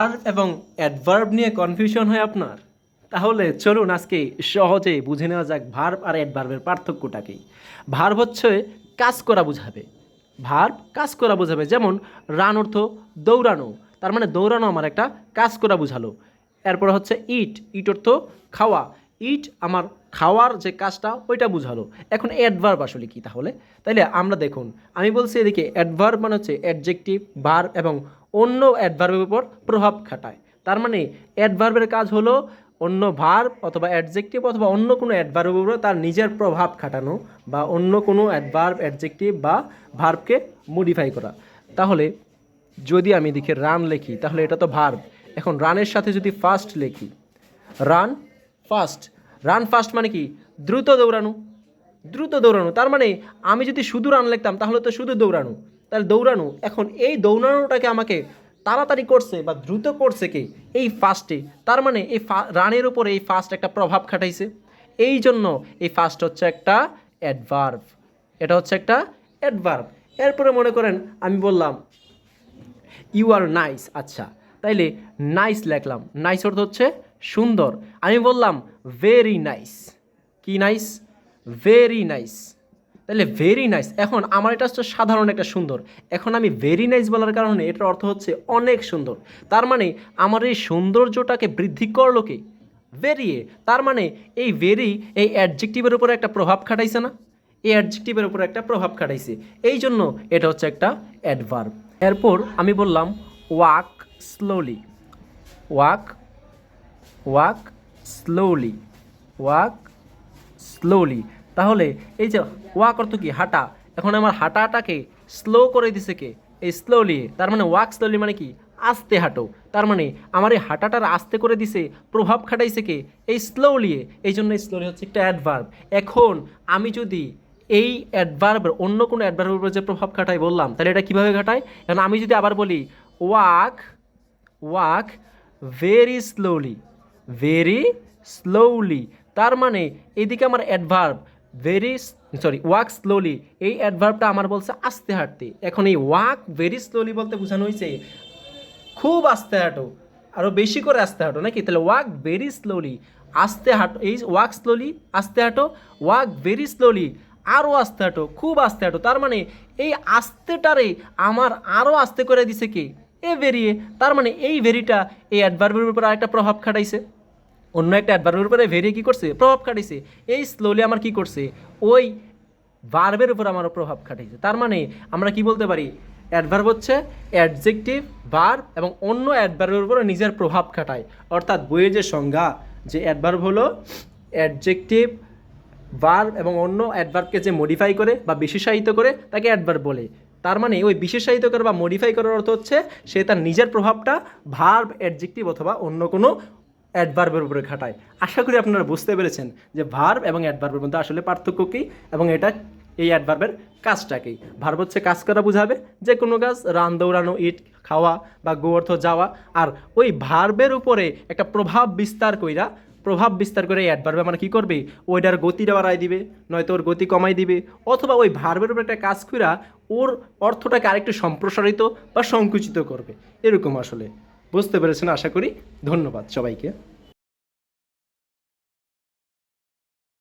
Verb এবং adverb নিয়ে confusion হয় আপনার? তাহলে চলুন আজকে সহজে বুঝে নেওয়া যাক ভার্ব আর অ্যাডভার্বের পার্থক্যটা কি। ভার্ব হচ্ছে কাজ করা বোঝাবে। ভার্ব কাজ করা বোঝাবে, যেমন রান অর্থ দৌড়ানো, তার মানে দৌড়ানো আমার একটা কাজ করা বোঝালো। এরপর হচ্ছে ইট, ইট অর্থ খাওয়া, ইট আমার খাওয়ার যে কাজটা ওইটা বোঝালো। এখন অ্যাডভার্ব আসলে কি তাহলে? তাইলে আমরা দেখুন, আমি বলছি এদিকে অ্যাডভার্ব মানে হচ্ছে অ্যাডজেক্টিভ, ভার্ব এবং অন্য অ্যাডভার্বের উপর প্রভাব খাটায়। তার মানে অ্যাডভার্বের কাজ হলো অন্য ভার্ব অথবা অ্যাডজেক্টিভ অথবা অন্য কোনো অ্যাডভার্বের উপর তার নিজের প্রভাব খাটানো, বা অন্য কোনো অ্যাডভার্ব অ্যাডজেক্টিভ বা ভার্বকে মডিফাই করা। তাহলে যদি আমি এদিকে রান লিখি তাহলে এটা তো ভার্ব। এখন রানের সাথে যদি ফাস্ট লিখি, রান ফাস্ট, রান ফাস্ট মানে কি? দ্রুত দৌড়ানো, দ্রুত দৌড়ানো। তার মানে আমি যদি শুধু রান লিখতাম তাহলে তো শুধু দৌড়ানো, তাহলে দৌড়ানো। এখন এই দৌড়ানোটাকে আমাকে তাড়াতাড়ি করছে বা দ্রুত করছে কে? এই ফাস্টে। তার মানে এই রানের উপরে এই ফাস্ট একটা প্রভাব খাটাইছে, এই জন্য এই ফাস্ট হচ্ছে একটা অ্যাডভার্ব। এটা হচ্ছে একটা অ্যাডভার্ব। এরপরে মনে করেন আমি বললাম ইউ আর নাইস, আচ্ছা তাইলে নাইস লিখলাম, নাইস অর্থ হচ্ছে সুন্দর। আমি বললাম ভেরি নাইস, কি নাইস? Very nice. তাহলে ভেরি নাইস, এখন আমার এটা হচ্ছে সাধারণ একটা সুন্দর, এখন আমি ভেরি নাইস বলার কারণে এটার অর্থ হচ্ছে অনেক সুন্দর। তার মানে আমার এই সৌন্দর্যটাকে বৃদ্ধি করলো কে? ভেরিয়ে। তার মানে এই ভেরি এই অ্যাডজেক্টিভের উপরে একটা প্রভাব খাটাইছে না? এই অ্যাডজেক্টিভের উপরে একটা প্রভাব খাটাইছে, এই জন্য এটা হচ্ছে একটা অ্যাডভার্ব। এরপর আমি বললাম walk slowly, walk, walk slowly, walk slowly. তাহলে এই যে ওয়াক অর্থ কি? হাঁটা। এখন আমার হাঁটাটাকে স্লো করে দিছে কে? এই স্লোলি। তার মানে ওয়াক স্লোলি মানে কি? আস্তে হাঁটো। তার মানে আমার এই হাঁটাটার আস্তে করে দিছে, প্রভাব খাটাইছে কে? এই স্লোলি। এই জন্য স্লোলি হচ্ছে একটা অ্যাডভার্ব। এখন আমি যদি এই অ্যাডভার্বের অন্য কোনো অ্যাডভার্বের উপর যে প্রভাব খাটাই বললাম, তাহলে এটা কীভাবে খাটায়? এখন আমি যদি আবার বলি walk, walk very slowly, very slowly. তার মানে এদিকে আমার adverb very, sorry walk slowly, এই অ্যাডভার্বটা আমার বলছে আস্তে হাঁটতে। এখন এই ওয়াক ভেরি স্লোলি বলতে বোঝানো হয়েছে খুব আস্তে হাঁটো, আরও বেশি করে আস্তে হাঁটো, নাকি? তাহলে ওয়াক ভেরি স্লোলি, আস্তে হাঁটো। এই ওয়াক স্লোলি আস্তে হাঁটো, ওয়াক ভেরি স্লোলি আরও আস্তে হাঁটো, খুব আস্তে হাঁটো। তার মানে এই আস্তেটারে আমার আরও আস্তে করে দিছে কি? এ ভেরিয়ে। তার মানে এই ভেরিটা এই অ্যাডভার্বের উপর আরেকটা প্রভাব খাটাইছে, অন্য একটা অ্যাডভার্বের উপরে ভেরি কী করছে? প্রভাব খাটাইছে। এই স্লোলি আমার কি করছে? ওই ভার্বের উপর আমার প্রভাব খাটাইছে। তার মানে আমরা কি বলতে পারি? অ্যাডভার্ব হচ্ছে অ্যাডজেক্টিভ, ভার্ব এবং অন্য অ্যাডভার্বের উপর নিজের প্রভাব খাটায়। অর্থাৎ বইয়ের যে সংজ্ঞা, যে অ্যাডভার্ব হলো অ্যাডজেক্টিভ, ভার্ব এবং অন্য অ্যাডভার্বকে যে মডিফাই করে বা বিশেষায়িত করে তাকে অ্যাডভার্ব বলে। তার মানে ওই বিশেষায়িত করা বা মডিফাই করার অর্থ হচ্ছে সে তার নিজের প্রভাবটা ভার্ব, অ্যাডজেক্টিভ অথবা অন্য কোনো অ্যাডভার্বের উপরে খাটায়। আশা করি আপনারা বুঝতে পেরেছেন যে ভার্ব এবং অ্যাডভার্বের মধ্যে আসলে পার্থক্য কী এবং এটা এই অ্যাডভার্বের কাজটাকেই। ভার্ব হচ্ছে কাজ করা বোঝাবে, যে কোনো কাজ, রান দৌড়ানো, ইট খাওয়া বা গো অর্থ যাওয়া। আর ওই ভার্বের উপরে একটা প্রভাব বিস্তার করে এই অ্যাডভার্বে আমরা কী করবে? ওইটার গতিটা বাড়াই দিবে, নয়তো ওর গতি কমাই দিবে, অথবা ওই ভার্বের উপরে একটা কাজ কইরা ওর অর্থটাকে আরেকটু সম্প্রসারিত বা সংকুচিত করবে। এরকম আসলে বুঝতে পেরেছেন আশা করি। ধন্যবাদ সবাইকে।